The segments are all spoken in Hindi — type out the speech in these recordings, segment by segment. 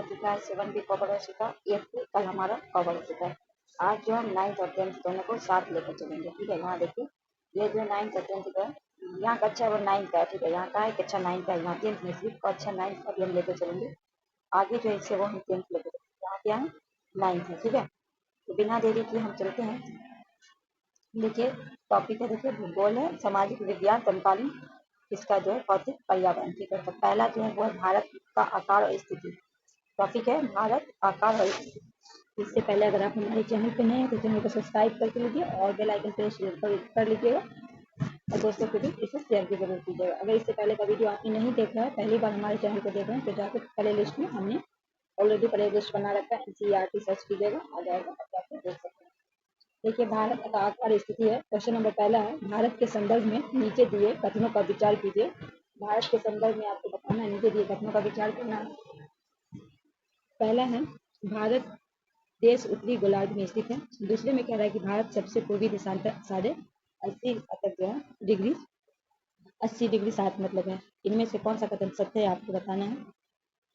चुका है, 7 भी कवर हो चुका है, 8 भी कल हमारा कवर हो चुका है। आज जो हम 9th और 10th दोनों को साथ लेकर चलेंगे। ठीक है, यहाँ देखिए ये जो 9th और 10th का है, यहाँ का अच्छा वो 9th का है। ठीक है, यहाँ का है कि अच्छा 9th का है, यहाँ 10th में सिर्फ और अच्छा 9th का भी हम लेकर चलेंगे। आगे जो है इससे वो हम 10th लेकर चलेंगे, यहाँ क्या है 9th है। ठीक है, तो बिना देरी किए हम चलते हैं। देखिए टॉपिक है, देखिए भूगोल है, सामाजिक विज्ञान, समकालीन इसका जो है भौतिक पर्यावरण। ठीक है, तो पहला जो है वो है भारत का आकार और स्थिति। टॉपिक है भारत, आकार और स्थिति। इससे पहले अगर आप हमारे चैनल पे नए हैं तो चैनल को सब्सक्राइब करके लीजिए और बेल आइकन प्रेस कर लीजिएगा और दोस्तों को भी इसे शेयर भी जरूर कीजिएगा। अगर इससे पहले का वीडियो आपने नहीं देखा है, पहली बार हमारे चैनल को देख रहे हैं, तो जाकर प्ले लिस्ट में हमने ऑलरेडी प्ले लिस्ट बना रखा है, NCERT सर्च कीजिएगा आ जाएगा, आप देख सकते हैं। देखिए भारत का आकार स्थिति है। क्वेश्चन नंबर पहला है, भारत के संदर्भ में नीचे दिए कथनों का विचार कीजिए। भारत के संदर्भ में आपको बताना है, नीचे दिए कथनों का विचार करना है। पहला है भारत देश उत्तरी गोलार्ध में स्थित है। दूसरे में कह रहा है कि भारत सबसे पूर्वी दिशांतर 80 तक जो है डिग्री 80 डिग्री 7 मतलब है। इनमें से कौन सा कथन सत्य है आपको बताना है।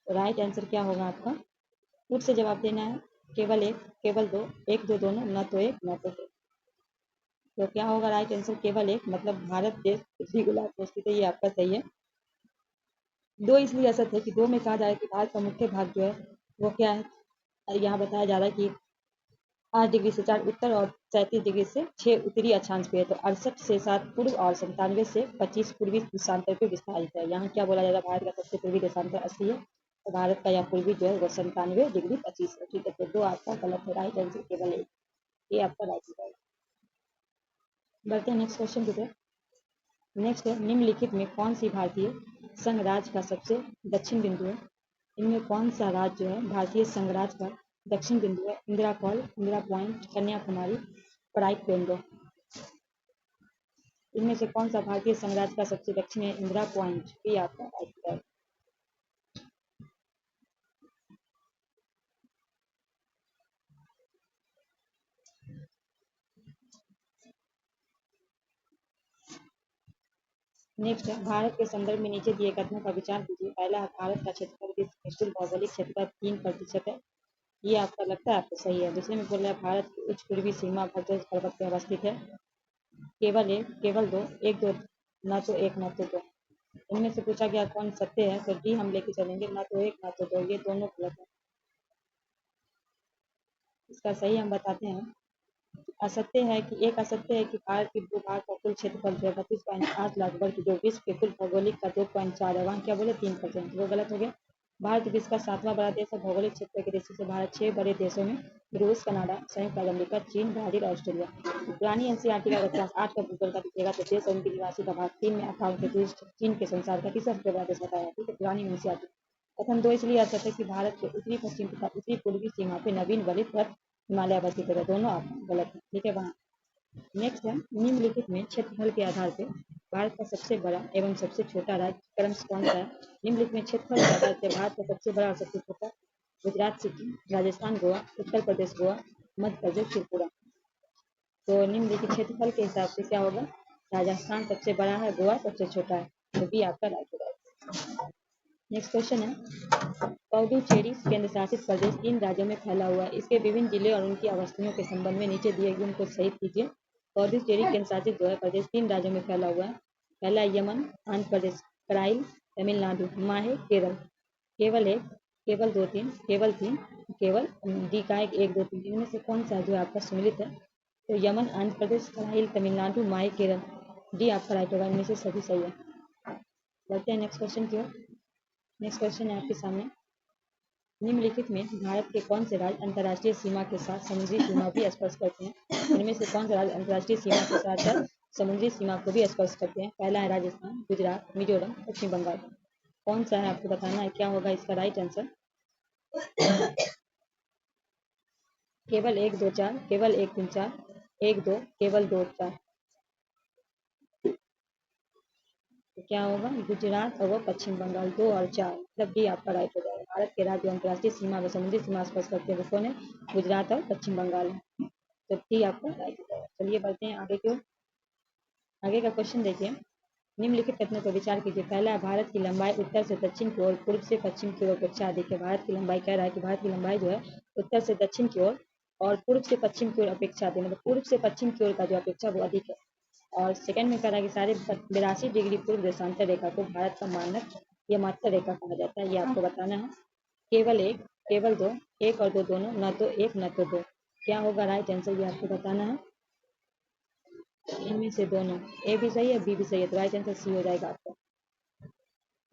तो राइट आंसर क्या होगा आपका, खुद से जवाब देना है। केवल एक, केवल दो, एक दो दोनों, न तो एक न तो दो। तो क्या होगा राइट आंसर, केवल एक, मतलब भारत देश उत्तरी गोलार्ध में स्थित है, ये आपका सही है। दो इसलिए असत है कि दो में कहा जा रहा है कि भारत का मुख्य भाग जो है वो क्या है, यहाँ बताया जा रहा है कि 8 डिग्री से 4 उत्तर और 37 डिग्री से 6 उत्तरी अक्षांश पे है। तो 68 से 7 पूर्व और 97 से 25 पूर्वी देशांतर पे विस्तारित है। यहाँ क्या बोला जा रहा है, भारत का सबसे पूर्वी देशांतर 80 है, तो भारत का यह पूर्वी जो है वो 97 डिग्री 25 है। ठीक है, तो दो आपका गलत है, राइट आंसर केवल एक, ये आपका राइट आंसर। बढ़ते हैं नेक्स्ट क्वेश्चन की तरफ। नेक्स्ट है, निम्नलिखित में कौन सी भारतीय संघ राज्य का सबसे दक्षिण बिंदु है। इनमें कौन सा राज्य जो है भारतीय संघ राज्य का दक्षिण बिंदु है। Indira call, Indira point, Kanyakumari, प्राइट पेंगो। इनमें से कौन सा भारतीय संघ राज्य का सबसे दक्षिण है, इंदिरा पॉइंट, ये आपका राइट है। नेक्स्ट है, भारत के संदर्भ में नीचे दिए कथनों का विचार कीजिए। पहला है, भारत का क्षेत्रफल विश्व के कुल भौगोलिक क्षेत्र का 3% है, ये आपका लगता है आपको सही है। दूसरे में बोल रहा है भारत की उच्च पूर्वी सीमा भरतपुर पर्वत पर अवस्थित है। केवल एक, केवल दो, एक दो, न तो एक न तो दो। इनमें से पूछा गया कौन सत्य है, तो डी हम लेके चलेंगे, न तो एक न तो दो, ये दोनों गलत है। इसका सही हम बताते हैं। असत्य है कि एक असत्य है कि भारत के भूभाग का कुल क्षेत्रफल 32.8 लाख वर्ग, जो विश्व के कुल भौगोलिक का 2.4 है, वहाँ क्या बोले 3%, वो गलत हो गया। भारत विश्व का 7वां बड़ा देश है। भौगोलिक क्षेत्र की दृष्टि से भारत 6 बड़े देशों में रूस, कनाडा, संयुक्त अरब अमेरिका, चीन, ब्राजील, ऑस्ट्रेलिया। पुरानी NCERT का अगर क्लास 8 का भूगोल का दिखेगा तो देश और उनके निवासी का भाग 3 में 58 चीन के संसार का तीसरा सबसे बड़ा देश बताया। ठीक है, पुरानी NCERT। कथन 2 इसलिए असत्य है कि भारत के उत्तरी पश्चिम तथा उत्तरी पूर्वी सीमा पे नवीन वलित पर्वत हिमालय अवस्थित है, दोनों आप गलत है। ठीक है, वहाँ नेक्स्ट है, निम्नलिखित में क्षेत्रफल के आधार पर भारत का सबसे बड़ा एवं सबसे छोटा राज्य क्रम कौन सा है। निम्नलिखित में क्षेत्रफल के आधार पर भारत का सबसे बड़ा और सबसे छोटा गुजरात, सिक्किम, राजस्थान, गोवा, उत्तर प्रदेश, गोवा, मध्य प्रदेश, त्रिपुरा। तो निम्नलिखित क्षेत्रफल के हिसाब से क्या होगा, राजस्थान सबसे बड़ा है, गोवा सबसे छोटा है, तो भी आपका राइट होगा। नेक्स्ट क्वेश्चन है, पुडुचेरी केंद्र शासित प्रदेश 3 राज्यों में फैला हुआ है। इसके विभिन्न जिले और उनकी अवस्थियों के संबंध में नीचे दिए गए उनको सही कीजिए। पुडुचेरी केंद्र शासित जो है प्रदेश 3 राज्यों में फैला हुआ है। पहला यमन, आंध्र प्रदेश, कराइल, तमिलनाडु, माहे, केरल। केवल एक, केवल दो, तीन, केवल तीन, केवल डी का एक दो तीन, इनमें से कौन सा जो आपका सम्मिलित है। तो यमन, आंध्र प्रदेश, कराइल, तमिलनाडु, माहे, केरल, डी आपका राइट होगा, इनमें से सभी सही है। बढ़ते हैं नेक्स्ट क्वेश्चन की ओर। नेक्स्ट क्वेश्चन है आपके सामने, निम्नलिखित में भारत के कौन से राज्य अंतर्राष्ट्रीय सीमा के साथ समुद्री सीमा भी स्पर्श करते हैं। इनमें से कौन से राज्य अंतर्राष्ट्रीय सीमा के साथ साथ समुद्री सीमा को भी स्पर्श करते हैं। पहला है राजस्थान, गुजरात, मिजोरम, पश्चिम बंगाल। कौन सा है आपको बताना है, क्या होगा इसका राइट आंसर। केवल 1 2 4, केवल 1 3 4, 1 2, केवल 2 4। तो क्या होगा, गुजरात और पश्चिम बंगाल, 2 और 4, मतलब डी आपका राइट हो जाएगा। भारत के राज्य अंतर्राष्ट्रीय सीमा व समुद्री सीमा स्पर्श करते हैं, कौन है, गुजरात और पश्चिम बंगाल है, तो डी आपका राइट हो जाएगा। चलिए बढ़ते हैं आगे की ओर। आगे का क्वेश्चन देखिए, निम्नलिखित कथनों पर विचार कीजिए। पहला, भारत की लंबाई उत्तर से दक्षिण की ओर, पूर्व से पश्चिम की ओर अपेक्षा अधिक है। भारत की लंबाई कह रहा है कि भारत की लंबाई जो है उत्तर से दक्षिण की ओर और पूर्व से पश्चिम की ओर अपेक्षा अधिक, मतलब पूर्व से पश्चिम की ओर का जो अपेक्षा वो अधिक है। और सेकंड में कह रहा है कि साढ़े 82 डिग्री पूर्व देशांतर रेखा को भारत का मानक या मात्र रेखा कहा जाता है। ये आपको बताना है। केवल एक, केवल दो, एक और दो दोनों, न तो एक न तो दो। क्या होगा राइट आंसर, ये आपको बताना है। इनमें से दोनों, ए भी सही है बी भी सही है, तो राइट आंसर सी हो जाएगा आपका।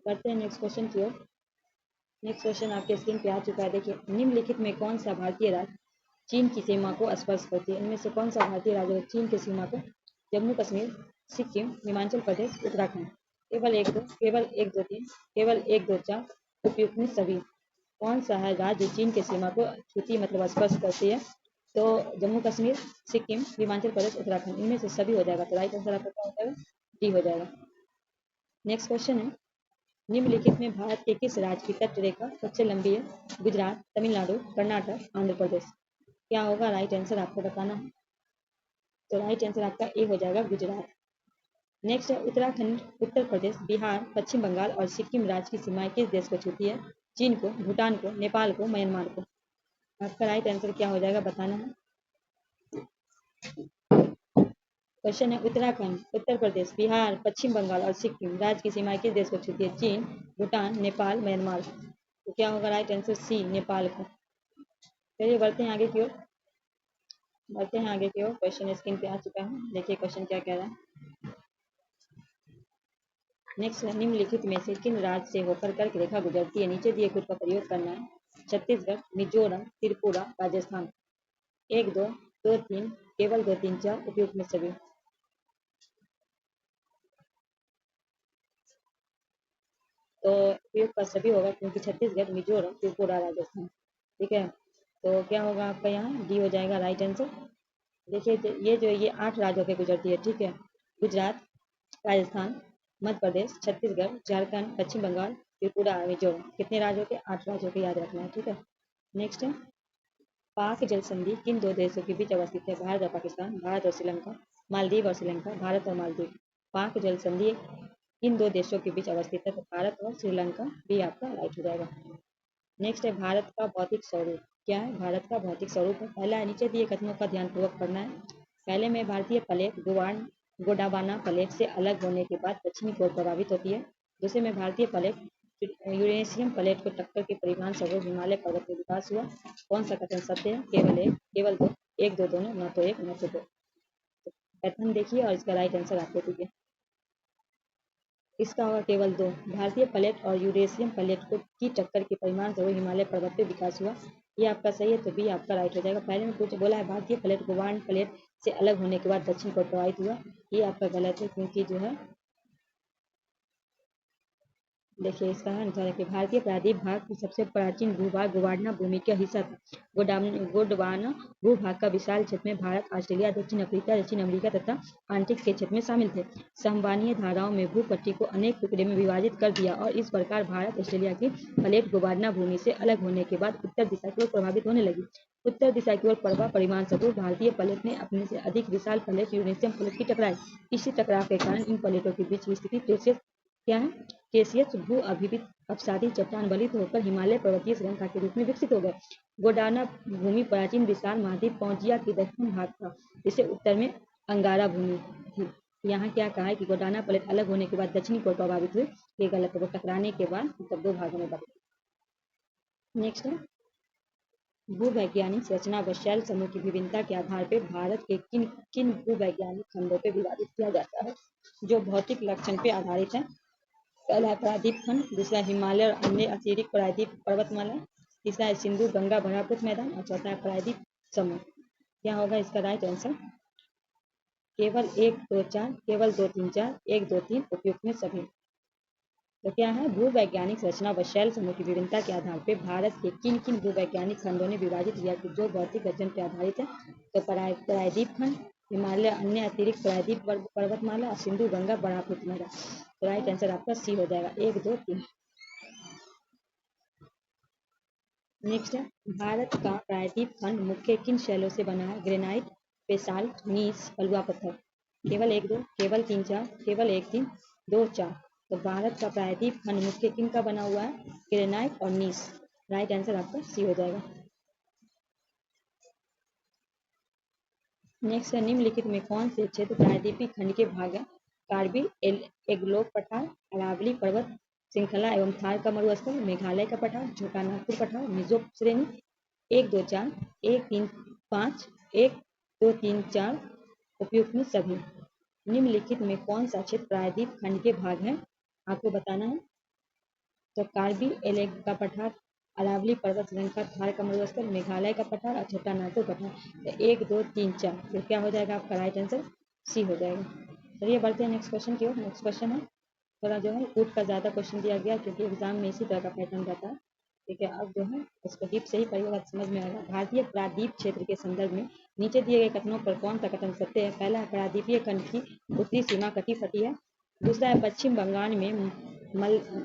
करते हैं नेक्स्ट क्वेश्चन की ओर। नेक्स्ट क्वेश्चन आपके स्क्रीन पे आ चुका है। देखिए, निम्नलिखित में कौन सा भारतीय राज्य चीन की सीमा को स्पर्श करती है? इनमें से कौन सा भारतीय राज्य चीन की सीमा को? जम्मू कश्मीर, सिक्किम, हिमाचल प्रदेश, उत्तराखंड। केवल एक दो, केवल एक दो तीन, केवल एक दो चार, उपयुक्त में सभी। कौन सा है राज्य चीन की सीमा को छूती मतलब स्पर्श करती है? तो जम्मू कश्मीर, सिक्किम, हिमाचल प्रदेश, उत्तराखंड, इनमें से सभी हो जाएगा। तो राइट आंसर आपका क्या हो जाएगा? डी हो जाएगा। नेक्स्ट क्वेश्चन है, निम्नलिखित में भारत के किस राज्य की तट रेखा सबसे लंबी है? गुजरात, तमिलनाडु, कर्नाटक, आंध्र प्रदेश। क्या होगा राइट आंसर, आपको बताना है। तो राइट आंसर आपका ए हो जाएगा, गुजरात। नेक्स्ट है, उत्तराखंड, उत्तर प्रदेश, बिहार, पश्चिम बंगाल और सिक्किम राज्य की सीमाएं किस देश को छूती है? चीन को, भूटान को, नेपाल को, म्यांमार को। आपका राइट आंसर क्या हो जाएगा, बताना है। क्वेश्चन है, उत्तराखंड, उत्तर प्रदेश, बिहार, पश्चिम बंगाल और सिक्किम राज्य की सीमाएं किस देश को छूती है? चीन, भूटान, नेपाल, म्यांमार। तो क्या होगा राइट आंसर, सी, नेपाल को। चलिए बढ़ते हैं आगे की ओर। बढ़ते हैं आगे की ओर। क्वेश्चन स्क्रीन पे आ चुका है। देखिए क्वेश्चन क्या कह रहा है। नेक्स्ट है, निम्नलिखित में से किन राज्य से होकर कर्क रेखा गुजरती है? नीचे दिए कुछ का प्रयोग करना है। छत्तीसगढ़, मिजोरम, त्रिपुरा, राजस्थान। एक दो, दो तीन, केवल दो तीन चार, उपयुक्त में सभी। तो उपयुक्त का सभी होगा, क्योंकि छत्तीसगढ़, मिजोरम, त्रिपुरा, राजस्थान। ठीक है, तो क्या होगा आपका यहाँ? डी हो जाएगा राइट आंसर। देखिए ये 8 राज्यों के गुजरती है। ठीक है, गुजरात, राजस्थान, मध्य प्रदेश, छत्तीसगढ़, झारखंड, पश्चिम बंगाल, त्रिपुरा, मिजोरम। कितने राज्यों के? 8 राज्यों के, याद रखना है। ठीक है, नेक्स्ट है, पाक जल संधि किन दो देशों के बीच अवस्थित है? भारत और पाकिस्तान, भारत और श्रीलंका, मालदीव और श्रीलंका, भारत और मालदीव। पाक जल संधि किन दो देशों के बीच अवस्थित है? तो भारत और श्रीलंका, भी आपका राइट हो जाएगा। नेक्स्ट है, भारत का भौतिक स्वरूप। क्या है? भारत का भौतिक स्वरूप है। पहला है, नीचे दिए कथनों का ध्यानपूर्वक पढ़ना है। पहले में, भारतीय प्लेट गोंडवाना प्लेट से अलग होने के बाद दक्षिणी की ओर प्रभावित होती है। दूसरे में, भारतीय प्लेट यूरेशियन प्लेट को टक्कर के परिणाम स्वरूप हिमालय पर्वत में विकास हुआ। कौन सा कथन सत्य है? केवल एक, केवल दो, एक दो दोनों, न तो एक न तो दो। कथन देखिए और इसका राइट आंसर आपको दीजिए। इसका होगा केवल दो। भारतीय प्लेट और यूरेशियन प्लेट को की टक्कर के परिणाम स्वरूप हिमालय पर्वत पे विकास हुआ। ये आपका सही है, तो बी आपका राइट हो जाएगा। पहले में कुछ बोला है, भारतीय प्लेट गोंडवाना प्लेट से अलग होने के बाद दक्षिण को प्रभावित हुआ। ये आपका गलत है, क्योंकि जो है, देखिए इसका आंसर है कि भारतीय प्रायद्वीप भाग की सबसे प्राचीन भूभाग गोंडवाना भूमि का हिस्सा था। गोंडवाना भूभाग का विशाल क्षेत्र में भारत, ऑस्ट्रेलिया, दक्षिण अफ्रीका, दक्षिण अमेरिका तथा आर्कटिक के क्षेत्र में शामिल थे। संवहनीय धाराओं में भूपट्टी को अनेक टुकड़े में विभाजित कर दिया और इस प्रकार भारत ऑस्ट्रेलिया की प्लेट गोंडवाना भूमि से अलग होने के बाद उत्तर दिशा की ओर प्रभावित होने लगी। उत्तर दिशा की ओर प्रवाह परिमाण स्वरूप भारतीय प्लेट ने अपने से अधिक विशाल प्लेट यूरेशियन प्लेट की टकराई। इसी टकराव के कारण इन प्लेटों के बीच की स्थिति प्रेसियस क्या है? केशियस भू अभिवित अपसादी चट्टान बलित होकर हिमालय पर्वतीय श्रृंखला के रूप में विकसित हो गए। गोंडवाना भूमि प्राचीन विशाल महाद्वीप पौंजिया की दक्षिण भाग था, जिसे उत्तर में अंगारा भूमि थी। यहाँ क्या कहा है कि गोंडवाना प्लेट अलग होने के बाद दक्षिणी को प्रभावित हुए। ये गलत है, वो टकराने के बाद मतलब 2 भागों में बटे। नेक्स्ट है, भूवैज्ञानिक रचना व शैल समूह की विभिन्नता के आधार पर भारत के किन किन भूवैज्ञानिक खंडों पर विभाजित किया जाता है, जो भौतिक लक्षण पर आधारित है? पहला है प्रायद्वीप खंड, दूसरा हिमालय और अन्य अतिरिक्त प्रायद्वीप पर्वतमाला, तीसरा है सिंधु गंगा ब्रह्मपुत्र मैदान और चौथा है प्रायद्वीप समूह। क्या होगा इसका राइट आंसर? केवल एक दो चार, केवल दो तीन चार, एक दो तीन, उपयुक्त में सभी। तो क्या है? भूवैज्ञानिक रचना व शैल समूह की विभिन्नता के आधार पर भारत के किन किन भूवैज्ञानिक खंडों ने विभाजित किया कि जो भौतिक गठन पर आधारित है? तो प्रायद्वीप खंड, हिमालय अन्य अतिरिक्त प्रायद्वीप पर्वतमाला और सिंधु गंगा ब्रह्मपुत्र मैदान। तो राइट आंसर आपका सी हो जाएगा, 1 2 3। नेक्स्ट है, भारत का प्रायद्वीप खंड मुख्य किन शैलों से बना है? ग्रेनाइट, बेसाल्ट, नीस, बलुआ पत्थर। केवल एक दो, केवल तीन चार, केवल एक तीन, 2 4। तो भारत का प्रायद्वीप खंड मुख्य किन का बना हुआ है? ग्रेनाइट और नीस। राइट आंसर आपका सी हो जाएगा। नेक्स्ट है, निम्नलिखित में कौन से क्षेत्र प्रायद्वीपीय खंड के भाग है? कारगिल, एग्लोक पठार, अरावली पर्वत श्रृंखला एवं थार का मरुस्थल, मेघालय का पठार, छोटा नागपुर पठार, मिजो श्रेणी। 1 2 4, 1 3 5, 1 2 3 4 उपयुक्त में सभी। निम्नलिखित में कौन सा क्षेत्र प्रायद्वीप खंड के भाग है? आपको बताना है। तो कारगिल, एलेक का पठार, अरावली पर्वत श्रृंखला, थार का मरुस्थल, मेघालय का पठार और छोटा नागपुर पठार। तो 1 2 3 4, तो क्या हो जाएगा आपका राइट आंसर? सी हो जाएगा। चलिए बढ़ते हैं नेक्स्ट क्वेश्चन की ओर। नेक्स्ट क्वेश्चन है, थोड़ा जो है कूट का ज़्यादा क्वेश्चन दिया गया क्योंकि एग्जाम में इसी तरह का पैटर्न रहता है। ठीक है, अब जो है इसको डीप से ही पढ़िएगा समझ में आएगा। भारतीय प्रायद्वीप क्षेत्र के संदर्भ में नीचे दिए गए कथनों पर कौन सा कथन सत्य है? पहला है, प्रायद्वीपीय खंड की उत्तरी सीमा कटी फटी है। दूसरा है, पश्चिम बंगाल में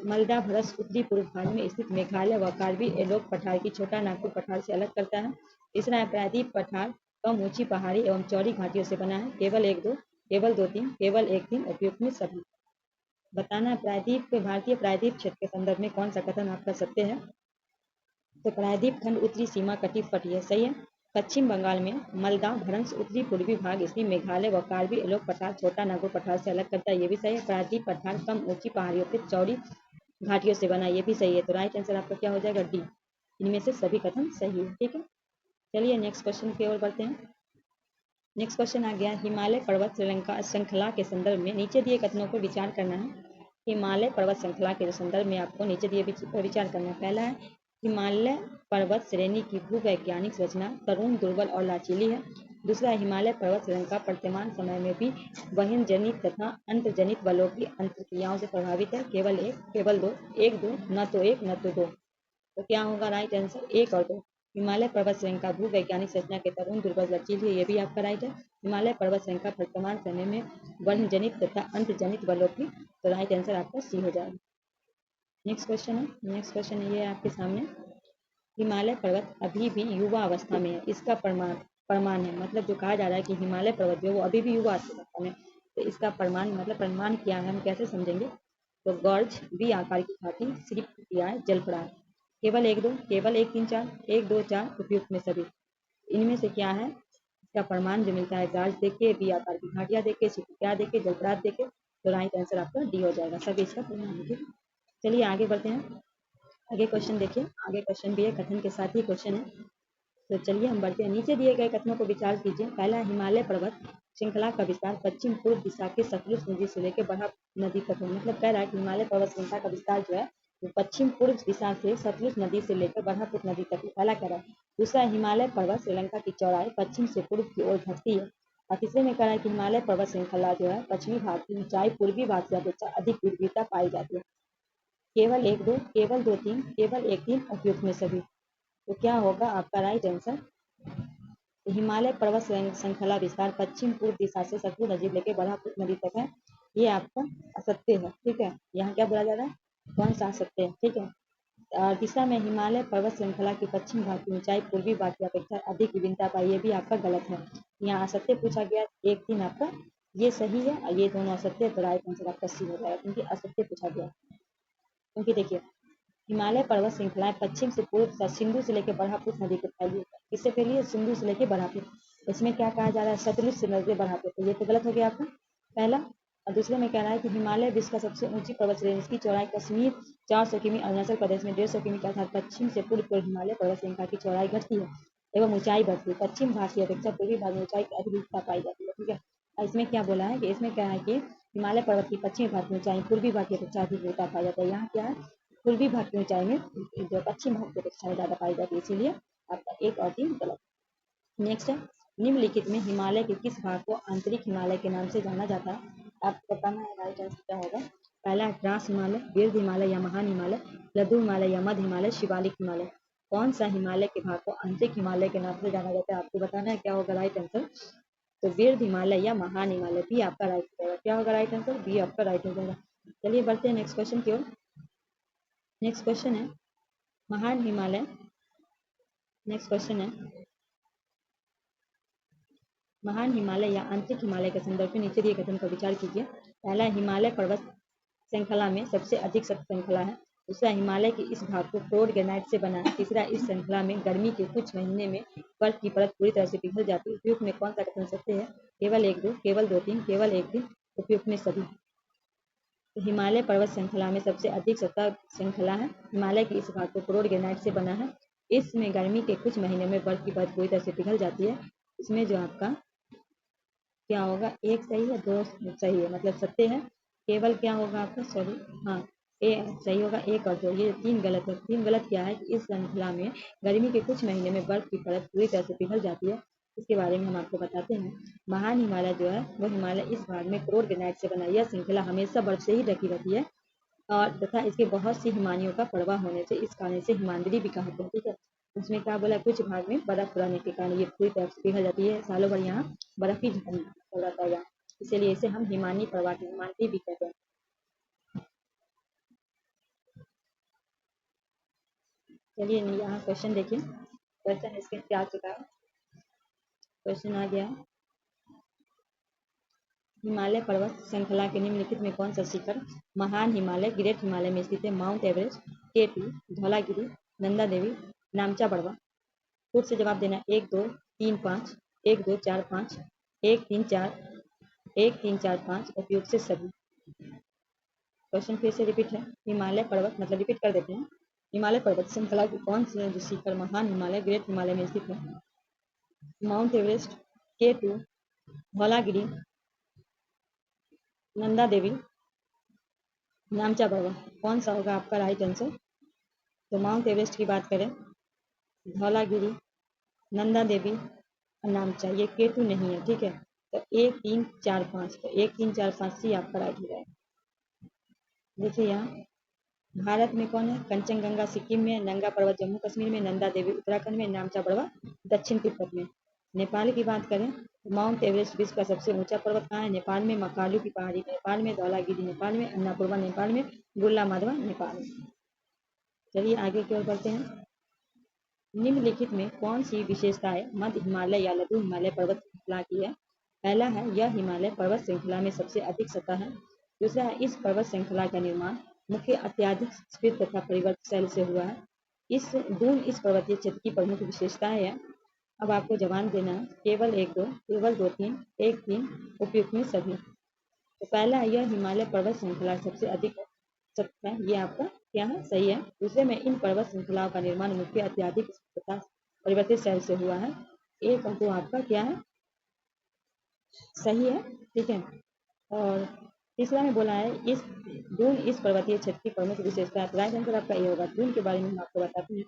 मलदा भ्रस उत्तरी पूर्व भाग में स्थित मेघालय व कारगिल एलोक पठार की छोटा नागपुर पठार से अलग करता है। तीसरा है, प्रायद्वीप पठार कम ऊंची पहाड़ी एवं चौड़ी घाटियों से बना है। केवल 1 2, केवल 2 3, केवल 1 3 उपयुक्त में सभी। बताना है प्रायद्वीप के भारतीय प्रायद्वीप क्षेत्र के संदर्भ में कौन सा कथन आपका सत्य है? तो प्रायद्वीप खंड उत्तरी सीमा कटी फटी है, सही है। पश्चिम बंगाल में मलदा भ्रंश उत्तरी पूर्वी भाग स्थित मेघालय व कारगिल एलोक पठार छोटा नागपुर पठार से अलग करता है, ये भी सही है। प्रायद्वीप पठार कम ऊंची पहाड़ियों पे चौड़ी घाटियों से बना, ये भी सही है। तो राइट आंसर आपका क्या हो जाएगा? डी। इनमें से सभी कथन सही है। ठीक है, चलिए नेक्स्ट क्वेश्चन की ओर बढ़ते हैं। नेक्स्ट क्वेश्चन आ गया, हिमालय पर्वत श्रृंखला श्रृंखला के संदर्भ में नीचे दिए कथनों पर विचार करना है। हिमालय पर्वत श्रृंखला के संदर्भ में आपको नीचे दिए पर विचार करना है। पहला है, हिमालय पर्वत श्रेणी की भूवैज्ञानिक संरचना तरुण, दुर्बल और लाचीली है। दूसरा है, हिमालय पर्वत श्रृंखला वर्तमान समय में भी वहन जनित तथा अंतर्जनित बलों की अंतर्क्रियाओं से प्रभावित है। केवल 1, केवल 2, 1 2, न तो 1 न तो 2। तो क्या होगा राइट आंसर? 1 और 2। हिमालय पर्वत श्रृंखला भूवैज्ञानिक संरचना के तरुण, दुर्बल, लचीली है, ये भी आपका राइट है। हिमालय पर्वत श्रृंखला वर्तमान समय में वर्ण जनित तथा अंतर्जनित बलों की, तो राइट आंसर आपका सी हो जाएगा। नेक्स्ट क्वेश्चन है, नेक्स्ट क्वेश्चन है ये आपके सामने, हिमालय पर्वत अभी भी युवा अवस्था में है, इसका प्रमाण है। मतलब जो कहा जा रहा है कि हिमालय पर्वत जो है वो अभी भी युवा अवस्था में, तो इसका प्रमाण मतलब प्रमाण क्या है, हम कैसे समझेंगे? तो गर्ज, बी आकार की घाटी, सिर्फ क्रियाएं, जलपड़ाव। केवल 1 2, केवल 1 3 4, 1 2 4 उपयुक्त में सभी। इनमें से क्या है इसका प्रमाण जो मिलता है? गाज देख के, बी आकार की घाटियां देख के, सिर्फ क्या देख के, जलपड़ाव देख के। तो राइट आंसर आपका डी हो जाएगा, सभी इसका प्रमाण है। ठीक है, चलिए आगे बढ़ते हैं। आगे क्वेश्चन देखिए, आगे क्वेश्चन भी है, कथन के साथ ही क्वेश्चन है। तो चलिए हम बढ़ते हैं। नीचे दिए गए कथनों को विचार कीजिए। पहला, हिमालय पर्वत श्रृंखला का विस्तार पश्चिम पूर्व दिशा के सतलुज नदी से लेकर बराह नदी तक है। मतलब कह रहा है कि हिमालय पर्वत श्रृंखला का विस्तार जो है वो पश्चिम पूर्व दिशा से सतलुज नदी से लेकर बराहपुर नदी तक है। पहला कह रहा है। दूसरा, हिमालय पर्वत श्रीलंका की चौड़ाई पश्चिम से पूर्व की ओर घटती है। और तीसरे में कह रहा है कि हिमालय पर्वत श्रृंखला जो है पश्चिमी भाग की ऊंचाई पूर्वी भाग से अपेक्षा अधिक विविधता पाई जाती है। केवल 1 2, केवल 2 3, केवल 1 3 उपयुक्त में सभी। तो क्या होगा आपका राइट आंसर? हिमालय पर्वत श्रृंखला विस्तार पश्चिम पूर्व दिशा से सतलुज नदी लेके बराहपुर नदी तक है, ये आपका असत्य है। ठीक है, यहाँ क्या बोला जा रहा है? कौन सा असत्य है? ठीक है, दिशा में हिमालय पर्वत श्रृंखला के पश्चिम भाग की ऊंचाई पूर्वी भाग की अपेक्षा अधिक विभिन्नता पाई, ये भी आपका गलत है। यहाँ असत्य पूछा गया, 1 3 आपका ये सही है और ये दोनों असत्य, तो राइट आंसर आपका सी हो जाएगा क्योंकि असत्य पूछा गया। क्योंकि देखिए, हिमालय पर्वत श्रृंखलाएं पश्चिम से पूर्व तथा सिंधु से लेकर बरहापुर नदी तक फैली है। किससे फैली है? सिंधु से लेकर बरहापुर। इसमें क्या कहा जा रहा है? सतलुज से लेकर बरहापुर, तो ये तो गलत हो गया आपका पहला। और दूसरे में कह रहा है कि हिमालय विश्व का सबसे ऊंची पर्वत श्रेणी, इसकी चौड़ाई कश्मीर 400 किमी, अरुणाचल प्रदेश में 150 किमी के अर्थात पश्चिम से पूर्व की ओर हिमालय पर्वत श्रृंखला की चौड़ाई घटती है एवं ऊंचाई बढ़ती है। पश्चिम भाग की अपेक्षा पूर्वी भाग में ऊंचाई की अधिक विविधता पाई जाती है। ठीक है, और इसमें क्या बोला है कि इसमें क्या है कि हिमालय पर्वत की पश्चिमी भाग की ऊंचाई पूर्वी भाग की अपेक्षा अधिक विविधता पाई जाती है। यहाँ क्या है? पूर्वी भाग की ऊंचाई में जो पश्चिम भाग की अपेक्षा में ज्यादा पाई जाती है, इसीलिए आपका 1 और 3 गलत। नेक्स्ट है, निम्नलिखित में हिमालय के किस भाग को आंतरिक हिमालय के नाम से जाना जाता है? आपको बताना है राइट आंसर क्या होगा। पहला है ट्रांस हिमालय, वृद्ध हिमालय या महान हिमालय, लघु हिमालय या मध्य हिमालय, शिवालिक हिमालय। कौन सा हिमालय के भाग को आंतरिक हिमालय के नाम से जाना जाता है? आपको बताना है क्या होगा राइट आंसर। तो वृद्ध हिमालय या महान हिमालय, बी आपका राइट हो जाएगा। क्या होगा राइट आंसर? बी आपका राइट हो जाएगा। चलिए बढ़ते हैं नेक्स्ट क्वेश्चन की ओर। नेक्स्ट क्वेश्चन है महान हिमालय। नेक्स्ट क्वेश्चन है महान हिमालय या आंतरिक हिमालय के संदर्भ में नीचे दिए कथन पर विचार कीजिए। पहला, हिमालय पर्वत श्रृंखला में सबसे अधिक सख्त श्रृंखला है। दूसरा, हिमालय के इस भाग को फ्लोर ग्रेनाइट से बना है। तीसरा, इस श्रृंखला में गर्मी के कुछ महीने में बर्फ की परत पूरी तरह से पिघल जाती है। उपयुक्त में कौन सा कथन सत्य है? केवल 1 2, केवल 2 3, केवल 1 3, उपयुक्त में सभी। तो हिमालय पर्वत श्रृंखला में सबसे अधिक सतत श्रृंखला है। हिमालय के इस भाग को फ्लोर ग्रेनाइट से बना है। इसमें गर्मी के कुछ महीने में बर्फ की परत पूरी तरह से पिघल जाती है। इसमें जो आपका क्या होगा, 1 सही है, 2 सही है, मतलब सत्य है। केवल क्या होगा आपका, सॉरी, हाँ, ए सही होगा, 1 और 2, ये 3 गलत है। 3 गलत क्या है कि इस श्रृंखला में गर्मी के कुछ महीने में बर्फ की परत पूरी तरह से पिघल जाती है। इसके बारे में हम आपको बताते हैं। महान हिमालय जो है वो हिमालय इस भाग में क्रोर ग्रेनाइट से बना। यह श्रृंखला हमेशा बर्फ से ही ढकी रहती है और तथा इसके बहुत सी हिमानियों का प्रवाह होने से इस कारण से हिमाद्री भी कहते हैं। ठीक है, उसमें क्या बोला, कुछ भाग में बर्फ रहने के कारण ये पूरी तरह से पिघल जाती है। सालों भर यहाँ बर्फ ही रहता है यहाँ, इसीलिए इसे हम हिमानी प्रवाह हिमाद्री भी कहते हैं। चलिए यहाँ क्वेश्चन देखिए, क्वेश्चन इसके क्या आ चुका है। क्वेश्चन आ गया, हिमालय पर्वत श्रृंखला के निम्नलिखित में कौन सा शिखर महान हिमालय ग्रेट हिमालय में स्थित है? Mount Everest, K2, Dhaulagiri, Nanda Devi, Namcha Barwa. खुद से जवाब देना, 1 2 3 5, 1 2 4 5, 1 3 4, 1 3 4 5, उपयुक्त से सभी। क्वेश्चन फिर से रिपीट है, हिमालय पर्वत मतलब रिपीट कर देते हैं। हिमालय पर्वत श्रृंखला के कौन से जो शिखर महान हिमालय ग्रेट हिमालय में स्थित है? Mount Everest, K2, Dhaulagiri, Nanda Devi, Namcha Barwa. कौन सा होगा आपका राइट आंसर? तो माउंट एवरेस्ट की बात करें, धौलागिरी, नंदा देवी और नामचा, ये K2 नहीं है। ठीक है, तो 1 3 4 5, तो 1 3 4 5 सी आपका राइट हो जाएगा। देखिए यहाँ भारत में कौन है, कंचनजंगा सिक्किम में, नंगा पर्वत जम्मू कश्मीर में, नंदा देवी उत्तराखंड में, नामचा बड़वा दक्षिण तिब्बत में। नेपाल की बात करें, माउंट एवरेस्ट विश्व का सबसे ऊंचा पर्वत कहाँ है? नेपाल में। मकालू की पहाड़ी नेपाल में, धौलागिरी नेपाल में, अन्नापूर्वा नेपाल में, गुल्ला माधवा नेपाल में। चलिए आगे की ओर बढ़ते हैं। निम्नलिखित में कौन सी विशेषताएं मध्य हिमालय या लघु हिमालय पर्वत श्रृंखला की है? पहला है, यह हिमालय पर्वत श्रृंखला में सबसे अधिक सतह है। दूसरा है, इस पर्वत श्रृंखला का निर्माण मुख्य अत्यधिक स्फीत तथा परिवर्तित शैल से हुआ है। इस पर्वतीय क्षेत्र की प्रमुख विशेषताएं है। अब आपको जवाब देना है, केवल 1 2, केवल 2 3, 1 3, उपयुक्त में सभी। तो पहला है, यह हिमालय पर्वत श्रृंखला सबसे अधिक सतह है, ये आपका क्या है, सही है। दूसरे में, इन पर्वत श्रृंखलाओं का निर्माण मुख्य अत्यधिक तथा परिवर्तित शैल से हुआ है। 1 और 2 आपका क्या है, सही है। ठीक है, और तीसरा में बोला है, इस पर्वतीय क्षेत्र की प्रमुख विशेषता। राइट आंसर आपका ये होगा। दून के बारे में हम आपको बताते हैं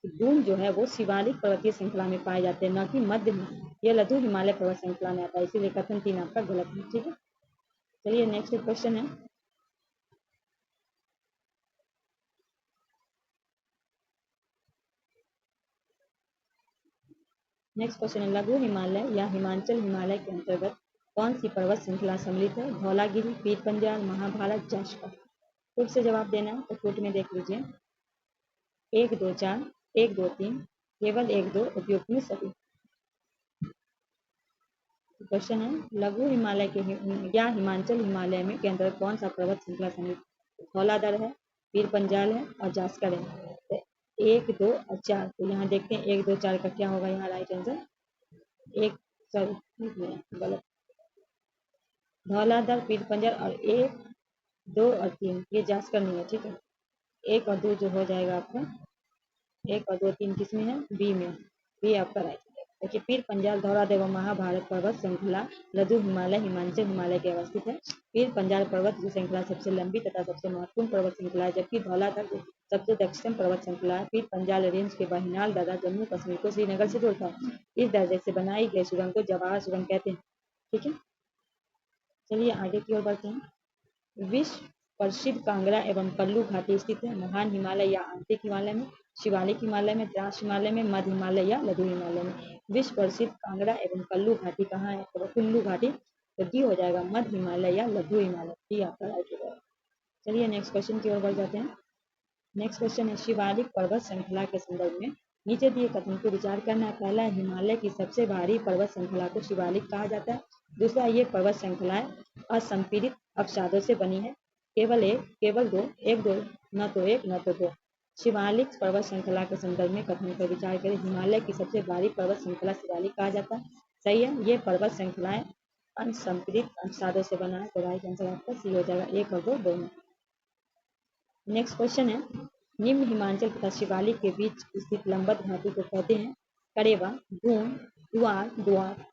कि दून जो है वो शिवालिक पर्वतीय श्रृंखला में पाए जाते हैं, न कि मध्य में। यह लघु हिमालय पर्वत श्रृंखला में आता है, इसीलिए कथन 3 आपका गलत है। ठीक है, चलिए नेक्स्ट क्वेश्चन है, लघु हिमालय या हिमाचल हिमालय के अंतर्गत कौन सी पर्वत श्रृंखला सम्मिलित है? धौलागिरी, पीर पंजाल, महाभारत, जास्कर। खुद से जवाब देना है, तो खुद में देख लीजिए, 1 2 4, 1 2 3, केवल 1 2, उपयुक्त में सभी। क्वेश्चन है, लघु हिमालय के या हिमाचल हिमालय में के अंतर्गत कौन सा पर्वत श्रृंखला सम्मिलित? धौलाधर है, पीर पंजाल है और जास्कर है। तो 1 2 और 4, तो यहाँ देखते हैं 1 2 4 का क्या होगा यहाँ राइट आंसर। गलत, धौलाधर, पीर पंजाल और 1 2 और 3 ये जास्कर नहीं है। ठीक है, 1 और 2 जो हो जाएगा आपका, 1 और 2 3 किस में है? बी में। बी आपका राइट है। देखिए, पीर पंजाल धौलाधर व महाभारत पर्वत श्रृंखला लघु हिमालय हिमाचल हिमालय के अवस्थित है। पीर पंजाल पर्वत की श्रृंखला सबसे लंबी तथा सबसे महत्वपूर्ण पर्वत श्रृंखला है, जबकि धौलाधर सबसे दक्षिण पर्वत श्रृंखला है। पीर पंजाल रेंज के बहिनाल दर्रा जम्मू कश्मीर को श्रीनगर से जोड़ता है। इस दर्रे से बनाई गई सुरंग को जवाहर सुरंग कहते हैं। ठीक है, चलिए आगे की ओर बढ़ते हैं। विश्व प्रसिद्ध कांगड़ा एवं कल्लू घाटी स्थित है। महान हिमालय या आंतरिक हिमालय में, शिवालिक हिमालय में, द्रास हिमालय में, मध्य हिमालय या लघु हिमालय में। विश्व प्रसिद्ध कांगड़ा एवं कल्लू घाटी कहाँ है? तो कुल्लू घाटी, तो डी हो जाएगा मध्य हिमालय या लघु हिमालय, डी आपका राइट हो जाएगा। चलिए नेक्स्ट क्वेश्चन की ओर बढ़ जाते हैं। नेक्स्ट क्वेश्चन है, शिवालिक पर्वत श्रृंखला के संदर्भ में नीचे दिए कथन को विचार करना है। पहला, हिमालय की सबसे भारी पर्वत श्रृंखला को शिवालिक कहा जाता है। दूसरा, ये पर्वत श्रृंखलाएं असंपीड़ित अवसादों से बनी है। केवल दो, एक दो, न तो एक न तो दो। शिवालिक पर्वत श्रृंखला के संदर्भ में कथन पर विचार करें। हिमालय की सबसे बारीक पर्वत श्रृंखला शिवालिक कहा जाता है। सही है, ये पर्वत श्रृंखलाएं असंपीड़ित अवसादों से बना है, तो राइट आंसर आपका सी हो जाएगा, एक और दो दोनों। नेक्स्ट क्वेश्चन है, निम्न हिमाचल तथा शिवालिक के बीच स्थित लंबवत घाटी को कहते हैं करेवा, दून, दुआर, दुआर।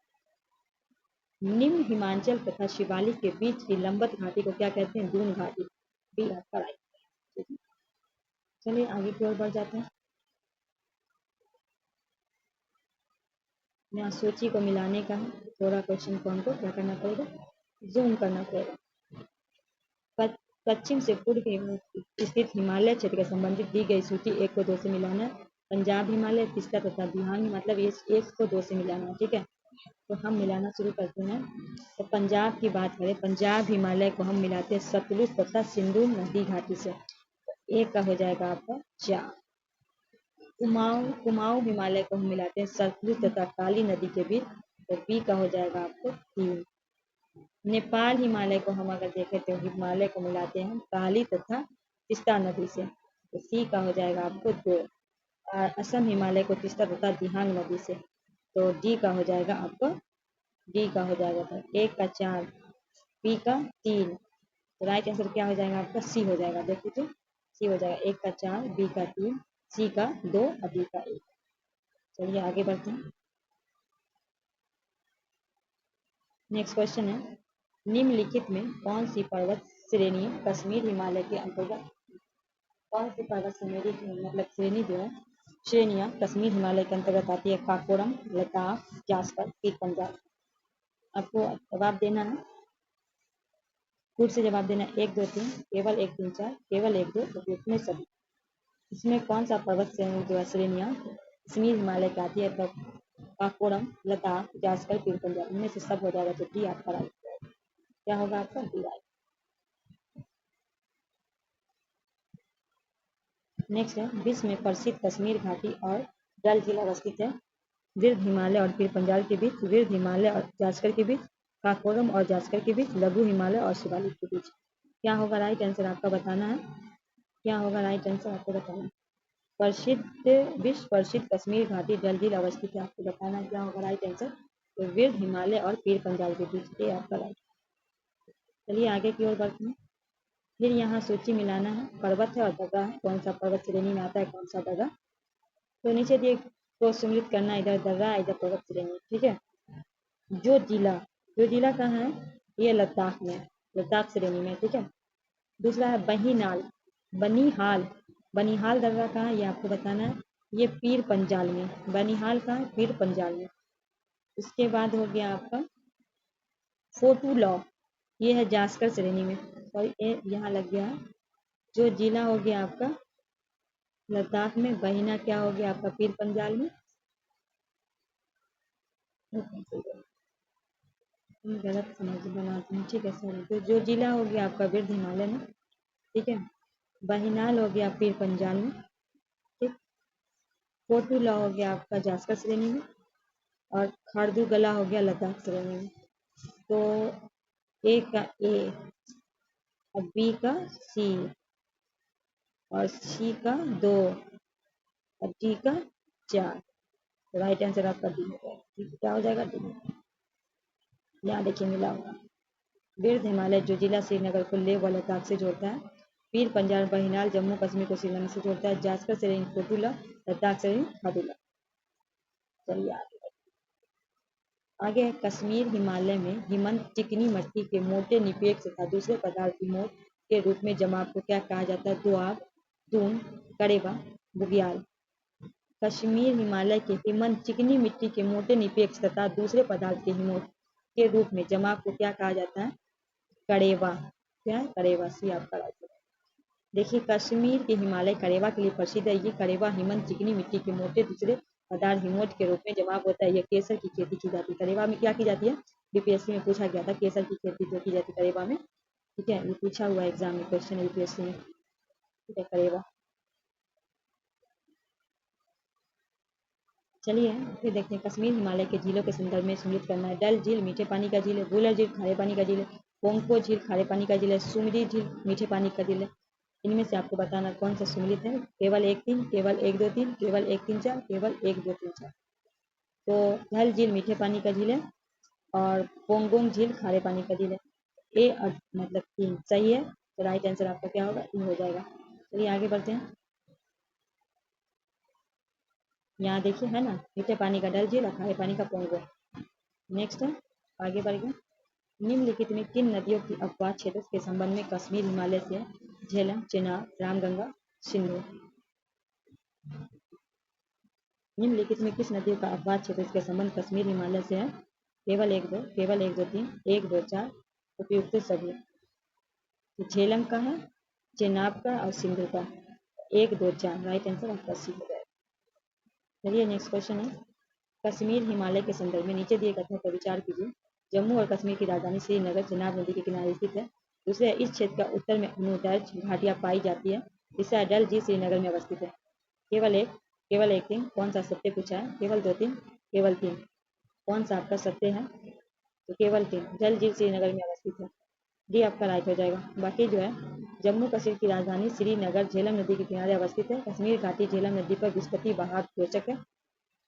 निम्न हिमाचल तथा शिवालिक के बीच की लंबवत घाटी को क्या कहते हैं? दून घाटी। बी आपका राइट। चलिए आगे की ओर बढ़ जाते हैं। यहाँ सूची को मिलाने का है, थोड़ा क्वेश्चन को हमको क्या करना पड़ेगा, जूम करना पड़ेगा। पश्चिम से पूर्व स्थित हिमालय क्षेत्र के संबंधित दी गई सूची 1 को 2 से मिलाना है। पंजाब हिमालय, पिछला तथा दिहांग, मतलब ये 1 को 2 से मिलाना है, ठीक है। तो हम मिलाना शुरू करते हैं। तो पंजाब की बात करें, पंजाब हिमालय को हम मिलाते हैं सतलुज तथा सिंधु नदी घाटी से। तो एक का हो जाएगा आपका 4। कुमाऊं हिमालय को हम मिलाते हैं सतलुज तथा काली नदी के बीच, तो बी का हो जाएगा आपको 3। नेपाल हिमालय को हम अगर देखें तो हिमालय को मिलाते हैं काली तथा तीस्ता नदी से, तो सी का हो जाएगा आपको 2। असम हिमालय को तीस्ता तथा दिहांग नदी से, तो डी का हो जाएगा आपको, डी का हो जाएगा तो 1 का 4, बी का 3। तो राइट आंसर क्या हो जाएगा आपका? सी हो जाएगा। देख लीजिए, सी हो जाएगा 1 का 4, बी का 3, सी का 2 और डी का 1। चलिए आगे बढ़ते हैं। नेक्स्ट क्वेश्चन है, निम्नलिखित में कौन सी पर्वत श्रेणी कश्मीर हिमालय के अंतर्गत, कौन सी पर्वत श्रेणी मतलब श्रेणी जो है, श्रेणियाँ कश्मीर हिमालय के अंतर्गत आती है? काकोरम, लद्दाख, जासकर, पीर पंजाल। आपको जवाब देना है, खुद से जवाब देना, 1 2 3, केवल 1 3 4, केवल 1 2, तो इसमें सभी। इसमें कौन सा पर्वत श्रेणी जो है श्रेणियाँ कश्मीर हिमालय की आती है? तो काकोरम, लद्दाख, जासकर, पीर पंजाल, इनमें से सब हो जाएगा, तो डी आपका राइट। क्या होगा आपका? D right. नेक्स्ट है, विश्व में प्रसिद्ध कश्मीर घाटी और डल झील अवस्थित है। विरुद्ध हिमालय और पीर पंजाल के बीच, विरुद्ध हिमालय और जासकर के बीच, काकोरम और जासकर के बीच, लघु हिमालय और शिवालिक के बीच। क्या होगा राइट आंसर आपका बताना है, क्या होगा राइट आंसर आपको बताना है। विश्व प्रसिद्ध कश्मीर घाटी डल झील अवस्थित है, आपको बताना है क्या होगा राइट आंसर। तो विरुद्ध हिमालय और पीर पंजाल के बीच, ये आपका राइट। चलिए आगे की ओर बढ़ते हैं। फिर यहाँ सूची मिलाना है, पर्वत है और दर्रा है, कौन सा पर्वत श्रेणी में आता है, कौन सा दर्रा। तो नीचे दिए को सम्मिलित करना, इधर दर्रा इधर पर्वत श्रेणी, ठीक है। जो जिला कहाँ है? ये लद्दाख में, लद्दाख श्रेणी में, ठीक है। दूसरा है बनिहाल दर्रा कहाँ है, ये आपको बताना है, ये पीर पंजाल में। बनिहाल कहाँ है? पीर पंजाल में। उसके बाद हो गया आपका फोटू लॉ, ये है जासकर श्रेणी में, सॉरी ये यहाँ लग गया है। जो जिला हो गया आपका लद्दाख में, बहिना क्या हो गया आपका? पीर पंजाल में। गलत समझ बनाते हैं, ठीक है सॉरी। तो जो जिला हो गया आपका विरुद्ध हिमालय में, ठीक है। बहिनाल हो गया पीर पंजाल में, ठीक। फोटूला हो गया आपका जासकर श्रेणी में, और खारदू गला हो गया लद्दाख श्रेणी में। तो ए का ए और बी का सी और सी का 2 और डी का 4, राइट आंसर आपका डी हो जाएगा। क्या हो जाएगा? डी। यहाँ देखिए मिला हुआ, विरुद्ध हिमालय जो जिला श्रीनगर को लेह व लद्दाख से जोड़ता है, पीर पंजाल बहिनाल जम्मू कश्मीर को श्रीनगर से जोड़ता है, जासकर श्रेणी फोटूला, लद्दाख श्रेणी खादुला। चलिए आगे है, कश्मीर हिमालय में हिमंत चिकनी मिट्टी के मोटे निपेक्ष तथा दूसरे पदार्थ की मोट के रूप में जमाव को क्या कहा जाता है? दुआब, दून, करेवा, बुग्याल। कश्मीर हिमालय के हिमंत चिकनी मिट्टी के मोटे निपेक्ष तथा दूसरे पदार्थ के हिमोट के रूप में जमाव को क्या कहा जाता है? करेवा। क्या है? करेवा, सी आपका राइट है। देखिए कश्मीर के हिमालय करेवा के लिए प्रसिद्ध है। ये करेवा हिमंत चिकनी मिट्टी के मोटे दूसरे पदार्थ हिमोट के रूप में जमाव होता है। यह केसर की खेती की जाती है। करेवा में क्या की जाती है? बीपीएससी में पूछा गया था, केसर की खेती जो की जाती है करेवा में, ठीक है। ये पूछा हुआ एग्जाम में क्वेश्चन है यूपीएससी में, ठीक है। करेवा। चलिए फिर देखते हैं, कश्मीर हिमालय के झीलों के संदर्भ में सम्मिलित करना है। डल झील मीठे पानी का झील है, वुलर झील खारे पानी का झील है, पोंगपो झील खारे पानी का झील है, सुमरी झील मीठे पानी का झील है। इनमें से आपको बताना कौन सा सम्मिलित है। केवल 1 3, केवल 1 2 3, केवल 1 3 4, केवल 1 2 3 4। तो डल झील मीठे पानी का झील है और पोंगोंग झील खारे पानी का झील है। ए मतलब 3 सही है, तो राइट आंसर आपका क्या होगा, ई हो जाएगा। चलिए आगे बढ़ते हैं। यहाँ देखिए है ना, मीठे पानी का डल झील और खारे पानी का पोंगोंग। नेक्स्ट है, आगे बढ़ गए। निम्नलिखित में किन नदियों की अपवाद क्षेत्र के संबंध में कश्मीर हिमालय से झेलम, चेनाब, रामगंगा, सिंधु। निम्नलिखित में किस नदियों का अपवाद क्षेत्र के संबंध कश्मीर हिमालय से है। केवल 1 2, केवल 1 2 3, 1 2 4, उपयुक्त सभी। तो झेलम का है, चेनाब का और सिंधु का। 1 2 4 राइट आंसर आपका सी हो जाएगा। चलिए नेक्स्ट क्वेश्चन है, कश्मीर हिमालय के संदर्भ में नीचे दिए कथनों पर विचार कीजिए। जम्मू और कश्मीर की राजधानी श्रीनगर चेनाब नदी के किनारे स्थित है। दूसरा, इस क्षेत्र का उत्तर में अनुदर्ज घाटियां पाई जाती है। तीसरा, डल झील श्रीनगर में अवस्थित है। केवल एक, केवल 1 3, कौन सा सत्य पूछा है। केवल 2 3, केवल 3, कौन सा आपका सत्य है। तो केवल 3, डल झील श्रीनगर में अवस्थित है। डी आपका राइट हो जाएगा। बाकी जो है, जम्मू कश्मीर की राजधानी श्रीनगर झेलम नदी के किनारे अवस्थित है। कश्मीर घाटी झेलम नदी पर विस्पति बहाव रोचक है।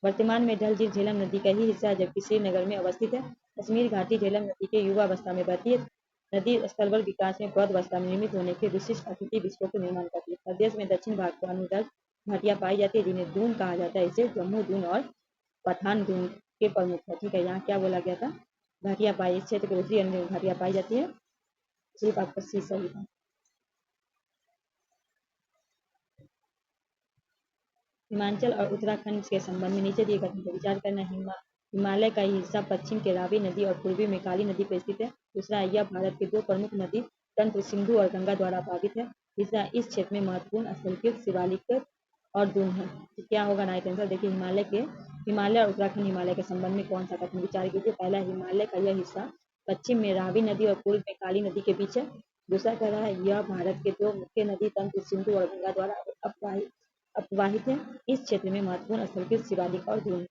वर्तमान में डल झील झेलम नदी का ही हिस्सा है, जबकि श्रीनगर में अवस्थित है। कश्मीर घाटी झेलम नदी के युवा अवस्था में बहती है। नदी स्थलबल विकास में प्रौढ़ अवस्था में निर्मित होने के विशिष्ट अतिथि विस्फोट का निर्माण करती है। प्रदेश में दक्षिण भाग को अनुदर्ज घाटियां पाई जाती है, जिन्हें दून कहा जाता है। इसे जम्मू दून और पठान दून के प्रमुख है। ठीक है, यहाँ क्या बोला गया था, घाटियां पाई, इस क्षेत्र के उत्तरी अंत में घाटियां पाई जाती है। सिर्फ आपका सी सही है। हिमाचल और उत्तराखंड के संबंध में नीचे दिए कथन पर विचार करना। हिमालय का ही हिस्सा पश्चिम के रावी नदी और पूर्वी में काली नदी पर स्थित है। दूसरा, यह भारत के 2 प्रमुख नदी तंत्र सिंधु और गंगा द्वारा बाधित है। तीसरा, इस क्षेत्र में महत्वपूर्ण स्थलकृत शिवालिक और दून है। तो क्या होगा राइट आंसर, देखिए हिमालय और उत्तराखंड हिमालय के संबंध में कौन सा कथन विचार कीजिए। पहला, हिमालय का यह हिस्सा पश्चिम में रावी नदी और पूर्व में काली नदी के बीच है। दूसरा कह रहा है, यह भारत के 2 मुख्य नदी तंत्र सिंधु और गंगा द्वारा अपवाहित है। इस क्षेत्र में महत्वपूर्ण स्थलकृत शिवालिक और दून है।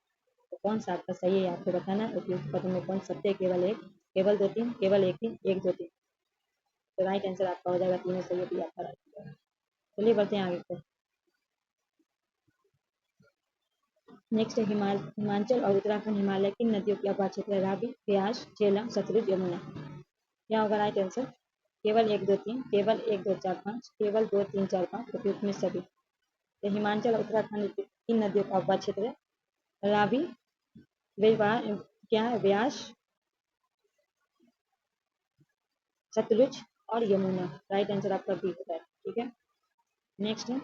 तो कौन सा आपका सही है, आपको बताना है। उपयुक्त कथन में कौन सत्य है। केवल 1, केवल 2 3, केवल 1 3, 1 2 3। तो राइट आंसर आपका हो जाएगा, तीनों सही है, आपका राइट हो जाएगा। चलिए बढ़ते हैं आगे को। नेक्स्ट है, हिमाचल और उत्तराखंड हिमालय किन नदियों की अपवाद क्षेत्र है। रावी, ब्यास, झेलम, सतलुज, यमुना। क्या होगा राइट आंसर, केवल 1 2 3, केवल 1 2 4 5, केवल 2 3 4 5, उपयुक्त में सभी। तो हिमाचल और उत्तराखंड किन नदियों का अपवाद क्षेत्र है। रावी, क्या है, व्यास, सतलुज और यमुना। राइट आंसर आपका बी होता है। ठीक है, नेक्स्ट है,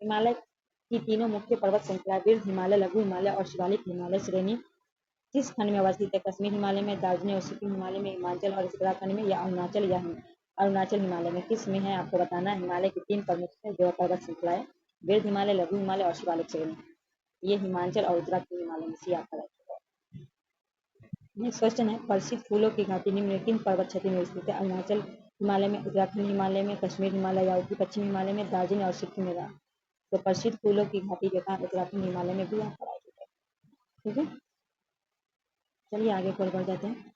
हिमालय की तीनों मुख्य पर्वत श्रृंखला वृद्ध हिमालय, लघु हिमालय और शिवालिक हिमालय श्रेणी किस खंड में अवस्थित है। कश्मीर हिमालय में, दार्जिलिंग और सिक्किम हिमालय में, हिमाचल और उत्तराखंड में, या अरुणाचल हिमालय में। किस में है आपको बताना है। हिमालय की 3 प्रमुख जो पर्वत श्रृंखला है, वृद्ध हिमालय, लघु हिमालय और शिवालिक श्रेणी। ये हिमाचल और उत्तराखंड हिमालय में सी आपका राइट होगा। नेक्स्ट क्वेश्चन है, प्रसिद्ध फूलों की घाटी निम्न किन पर्वत क्षेत्र में स्थित है। अरुणाचल हिमालय में, उत्तराखंड हिमालय में, कश्मीर हिमालय या उत्तरी पश्चिम हिमालय में, दार्जिलिंग और सिक्किम में। तो प्रसिद्ध फूलों की घाटी जो था उत्तराखंड हिमालय में भी आपका राइट होगा। ठीक है, चलिए आगे को बढ़ जाते हैं।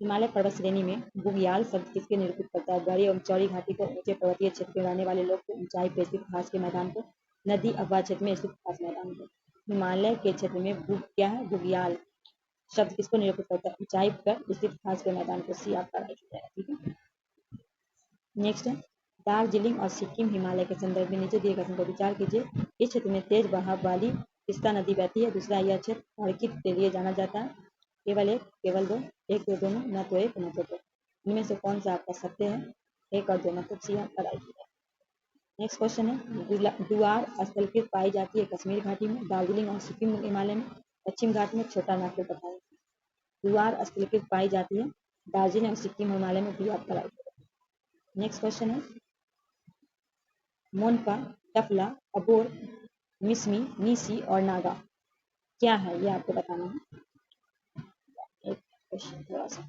हिमालय पर्वत श्रेणी में बुग्याल शब्द किसके निरूपित करता है। बड़ी एवं चौड़ी घाटी को, ऊंचे पर्वतीय क्षेत्र में रहने वाले लोग को, ऊंचाई पर स्थित घास के मैदान को, नदी अपवाद क्षेत्र में स्थित घास मैदान को। हिमालय के क्षेत्र में क्या है, बुग्याल शब्द किसको निरूपित करता है। ऊंचाई पर स्थित घास के मैदान को। सी आपका राइट हो जाएगा। ठीक है, नेक्स्ट है, दार्जिलिंग और सिक्किम हिमालय के संदर्भ में नीचे दिए कथन पर विचार कीजिए। इस क्षेत्र में तेज बहाव वाली तिस्ता नदी बहती है। दूसरा, यह क्षेत्र अर्किड के लिए जाना जाता है। केवल 1, केवल 2, 1 2 दोनों, न तो 1 न तो 2। इनमें से कौन सा आपका सत्य है। 1 और 2, मतलब सी आपका राइट है। नेक्स्ट क्वेश्चन है, दुआर स्थलकृत पाई जाती है कश्मीर घाटी में, दार्जिलिंग और सिक्किम हिमालय में, पश्चिम घाट में, छोटा नागपुर बताएं। दुआर स्थलकृत पाई जाती है दार्जिलिंग और सिक्किम हिमालय में, भी आपका राइट है। नेक्स्ट क्वेश्चन है, मोनपा, टफला, अबोर, मिसमी, नीसी और नागा क्या है, ये आपको बताना है। एक क्वेश्चन थोड़ा सा,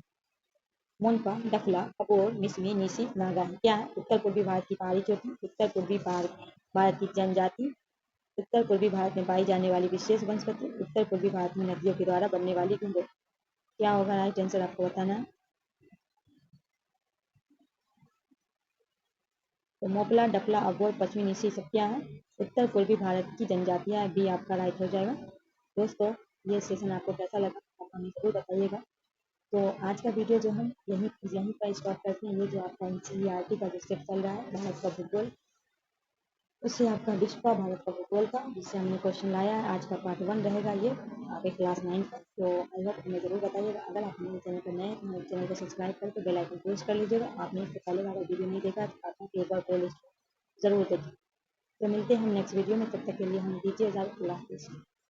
मोनपा, डफला, अबोर, मिसमी, नीसी, नागा है क्या है। उत्तर पूर्वी भारत की पहाड़ी चोटी, उत्तर पूर्वी भारत की जनजाति, उत्तर पूर्वी भारत में पाई जाने वाली विशेष वनस्पति, उत्तर पूर्वी भारत में नदियों के द्वारा बनने वाली गुंडे। क्या होगा राइट आंसर आपको बताना है। तो मोपला, डपला, अबोर, पश्मीनी सी सब क्या है? उत्तर पूर्वी भारत की जनजातियां है। बी आपका राइट हो जाएगा। दोस्तों, ये सेशन आपको कैसा लगा आप हमें जरूर बताइएगा। तो आज का वीडियो जो हम यहीं पर स्टॉप करते हैं। ये जो आपका NCERT का जो सेट चल रहा है भारत का भूगोल, उससे आपका विश्व भारत का भूगोल का, जिससे हमने क्वेश्चन लाया है, आज का पार्ट 1 रहेगा ये आपके क्लास 9 का। तो आई होप हमें ज़रूर बताइएगा। अगर आप मेरे चैनल पर नए हैं तो मेरे चैनल को सब्सक्राइब करके बेल आइकन प्रेस कर लीजिएगा। आपने इससे पहले वाला वीडियो नहीं देखा तो आप एक बार प्लेलिस्ट ज़रूर देखें। तो मिलते हैं हम नेक्स्ट वीडियो में, तब तक के लिए हमें दीजिए इजाज़त। अल्लाह हाफिज़।